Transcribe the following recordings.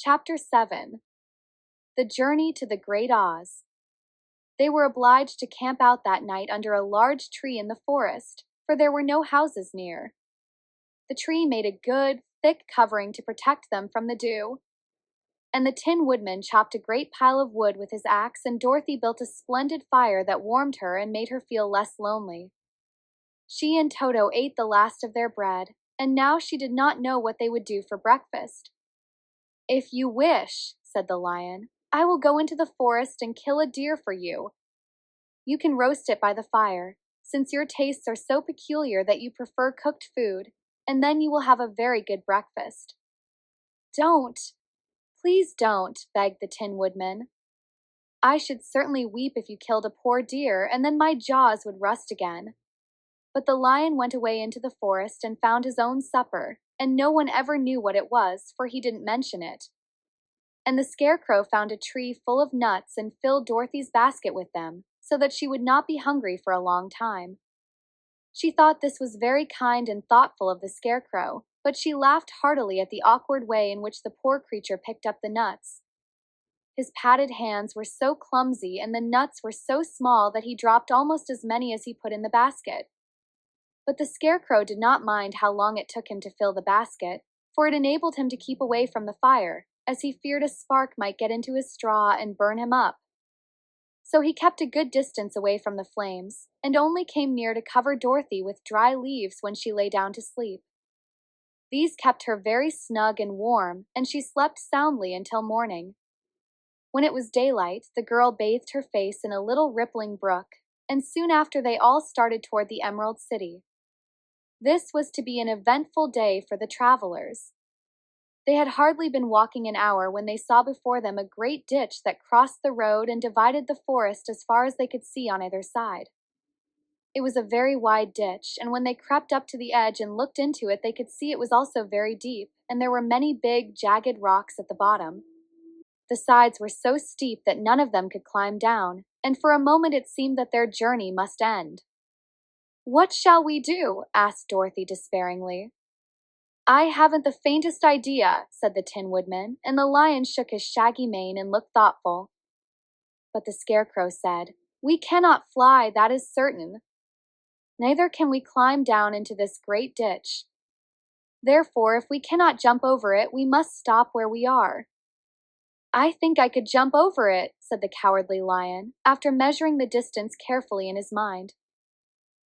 Chapter 7. The Journey to the Great Oz. They were obliged to camp out that night under a large tree in the forest, for there were no houses near. The tree made a good, thick covering to protect them from the dew. And the Tin Woodman chopped a great pile of wood with his axe, and Dorothy built a splendid fire that warmed her and made her feel less lonely. She and Toto ate the last of their bread, and now she did not know what they would do for breakfast. "If you wish," said the lion, "I will go into the forest and kill a deer for you. You can roast it by the fire, since your tastes are so peculiar that you prefer cooked food, and then you will have a very good breakfast." "Don't! Please don't," begged the Tin Woodman. "I should certainly weep if you killed a poor deer, and then my jaws would rust again." But the lion went away into the forest and found his own supper, and no one ever knew what it was, for he didn't mention it. And the Scarecrow found a tree full of nuts and filled Dorothy's basket with them, so that she would not be hungry for a long time. She thought this was very kind and thoughtful of the Scarecrow, but she laughed heartily at the awkward way in which the poor creature picked up the nuts. His padded hands were so clumsy and the nuts were so small that he dropped almost as many as he put in the basket. But the Scarecrow did not mind how long it took him to fill the basket, for it enabled him to keep away from the fire, as he feared a spark might get into his straw and burn him up. So he kept a good distance away from the flames, and only came near to cover Dorothy with dry leaves when she lay down to sleep. These kept her very snug and warm, and she slept soundly until morning. When it was daylight, the girl bathed her face in a little rippling brook, and soon after they all started toward the Emerald City. This was to be an eventful day for the travelers. They had hardly been walking an hour when they saw before them a great ditch that crossed the road and divided the forest as far as they could see on either side. It was a very wide ditch, and when they crept up to the edge and looked into it, they could see it was also very deep, and there were many big, jagged rocks at the bottom. The sides were so steep that none of them could climb down, and for a moment it seemed that their journey must end. "What shall we do?" asked Dorothy despairingly. "I haven't the faintest idea," said the Tin Woodman, and the lion shook his shaggy mane and looked thoughtful. But the Scarecrow said, "We cannot fly, that is certain. Neither can we climb down into this great ditch. Therefore, if we cannot jump over it, we must stop where we are." "I think I could jump over it," said the Cowardly Lion, after measuring the distance carefully in his mind.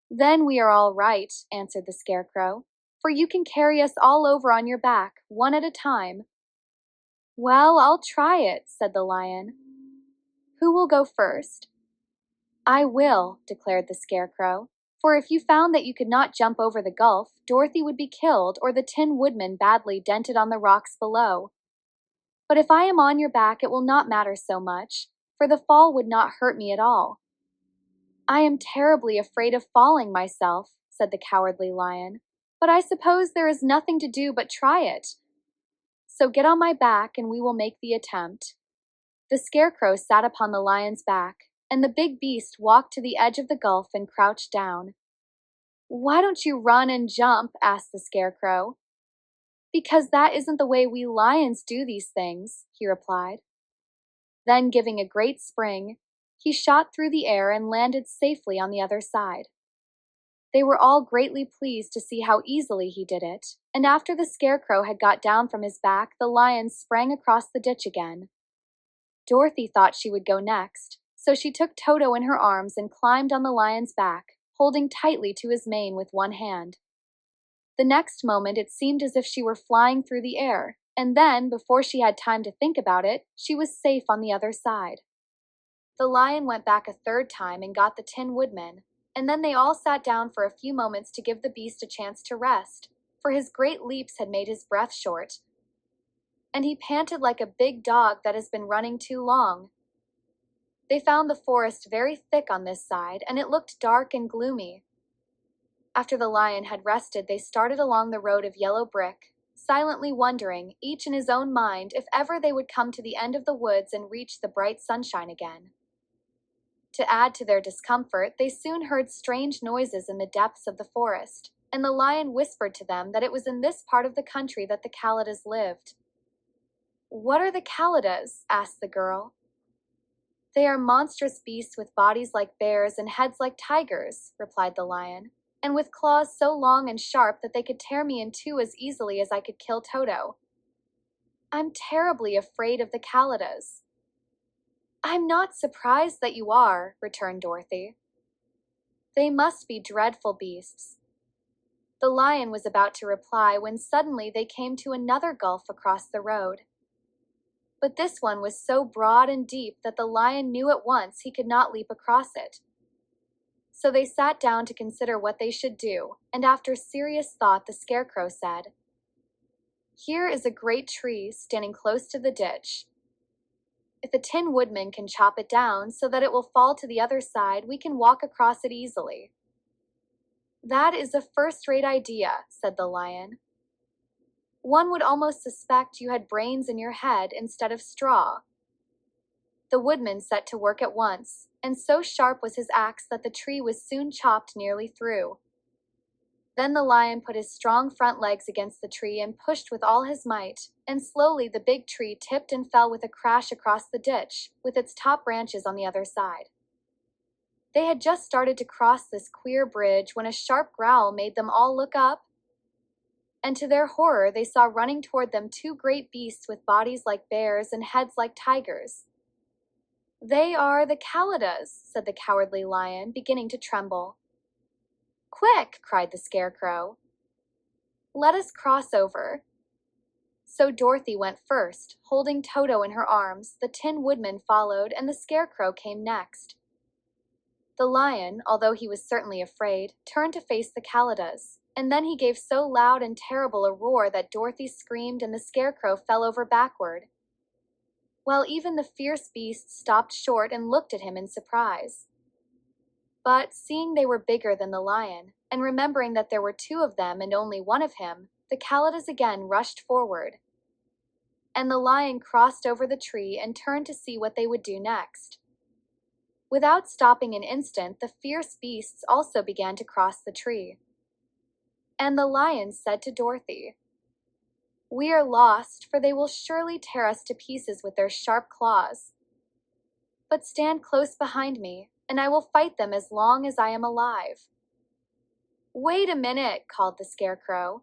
"Then we are all right," answered the Scarecrow, "for you can carry us all over on your back, one at a time." "Well, I'll try it," said the lion. "Who will go first?" "I will," declared the Scarecrow, "for if you found that you could not jump over the gulf, Dorothy would be killed or the Tin Woodman badly dented on the rocks below. But if I am on your back, it will not matter so much, for the fall would not hurt me at all." "I am terribly afraid of falling myself," said the Cowardly Lion, "but I suppose there is nothing to do but try it. So get on my back and we will make the attempt." The Scarecrow sat upon the lion's back, and the big beast walked to the edge of the gulf and crouched down. "Why don't you run and jump?" asked the Scarecrow. "Because that isn't the way we lions do these things," he replied. Then, giving a great spring, he shot through the air and landed safely on the other side. They were all greatly pleased to see how easily he did it, and after the Scarecrow had got down from his back, the lion sprang across the ditch again. Dorothy thought she would go next, so she took Toto in her arms and climbed on the lion's back, holding tightly to his mane with one hand. The next moment it seemed as if she were flying through the air, and then, before she had time to think about it, she was safe on the other side. The lion went back a third time and got the Tin Woodman, and then they all sat down for a few moments to give the beast a chance to rest, for his great leaps had made his breath short, and he panted like a big dog that has been running too long. They found the forest very thick on this side, and it looked dark and gloomy. After the lion had rested, they started along the road of yellow brick, silently wondering, each in his own mind, if ever they would come to the end of the woods and reach the bright sunshine again. To add to their discomfort, they soon heard strange noises in the depths of the forest, and the lion whispered to them that it was in this part of the country that the Kalidas lived. What are the Kalidas? Asked the girl. They are monstrous beasts with bodies like bears and heads like tigers, replied the lion, and with claws so long and sharp that they could tear me in two as easily as I could kill Toto. I'm terribly afraid of the Kalidas. I'm not surprised that you are, returned Dorothy. They must be dreadful beasts. The lion was about to reply when suddenly they came to another gulf across the road. But this one was so broad and deep that the lion knew at once he could not leap across it. So they sat down to consider what they should do, and after serious thought the Scarecrow said, "Here is a great tree standing close to the ditch. If a Tin Woodman can chop it down so that it will fall to the other side, we can walk across it easily." "That is a first-rate idea," said the lion. "One would almost suspect you had brains in your head instead of straw." The woodman set to work at once, and so sharp was his axe that the tree was soon chopped nearly through. Then the lion put his strong front legs against the tree and pushed with all his might, and slowly the big tree tipped and fell with a crash across the ditch, with its top branches on the other side. They had just started to cross this queer bridge when a sharp growl made them all look up, and to their horror they saw running toward them two great beasts with bodies like bears and heads like tigers. "They are the Kalidas," said the Cowardly Lion, beginning to tremble. "Quick!" cried the Scarecrow. "Let us cross over." So Dorothy went first, holding Toto in her arms, the Tin Woodman followed, and the Scarecrow came next. The lion, although he was certainly afraid, turned to face the Kalidas, and then he gave so loud and terrible a roar that Dorothy screamed and the Scarecrow fell over backward, while even the fierce beasts stopped short and looked at him in surprise. But seeing they were bigger than the lion, and remembering that there were two of them and only one of him, the Kalidas again rushed forward, and the lion crossed over the tree and turned to see what they would do next. Without stopping an instant, the fierce beasts also began to cross the tree. And the lion said to Dorothy, "We are lost, for they will surely tear us to pieces with their sharp claws. But stand close behind me, and I will fight them as long as I am alive." "Wait a minute," called the Scarecrow.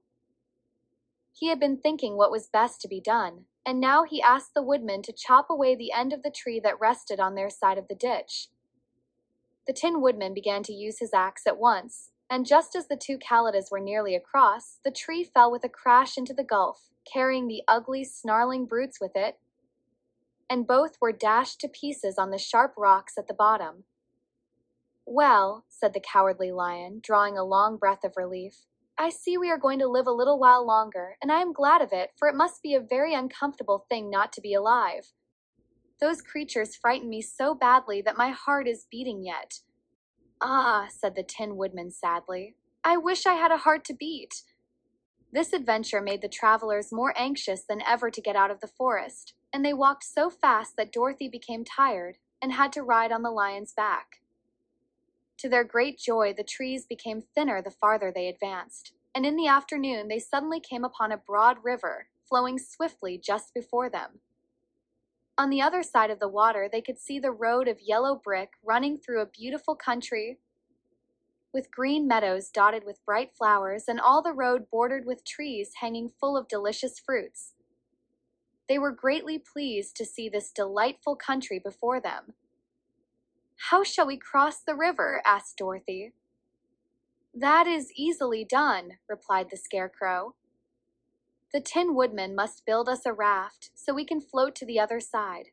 He had been thinking what was best to be done, and now he asked the woodman to chop away the end of the tree that rested on their side of the ditch. The Tin Woodman began to use his axe at once, and just as the two Kalidas were nearly across, the tree fell with a crash into the gulf, carrying the ugly, snarling brutes with it, and both were dashed to pieces on the sharp rocks at the bottom. "Well," said the Cowardly Lion, drawing a long breath of relief, "I see we are going to live a little while longer, and I am glad of it, for it must be a very uncomfortable thing not to be alive. Those creatures frightened me so badly that my heart is beating yet." "Ah," said the Tin Woodman sadly, "I wish I had a heart to beat." This adventure made the travelers more anxious than ever to get out of the forest, and they walked so fast that Dorothy became tired and had to ride on the lion's back. To their great joy, the trees became thinner the farther they advanced, and in the afternoon they suddenly came upon a broad river, flowing swiftly just before them. On the other side of the water they could see the road of yellow brick running through a beautiful country with green meadows dotted with bright flowers, and all the road bordered with trees hanging full of delicious fruits. They were greatly pleased to see this delightful country before them. "How shall we cross the river?" asked Dorothy. "That is easily done," replied the Scarecrow. "The Tin Woodman must build us a raft so we can float to the other side."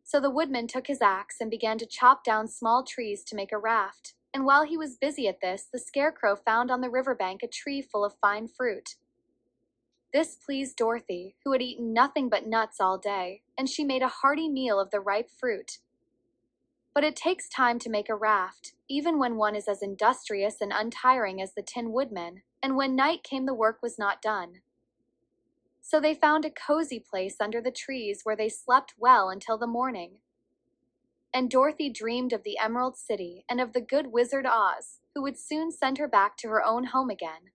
So the woodman took his axe and began to chop down small trees to make a raft, and while he was busy at this, the Scarecrow found on the riverbank a tree full of fine fruit. This pleased Dorothy, who had eaten nothing but nuts all day, and she made a hearty meal of the ripe fruit. But it takes time to make a raft, even when one is as industrious and untiring as the Tin Woodman, and when night came the work was not done. So they found a cozy place under the trees where they slept well until the morning. And Dorothy dreamed of the Emerald City and of the good Wizard Oz, who would soon send her back to her own home again.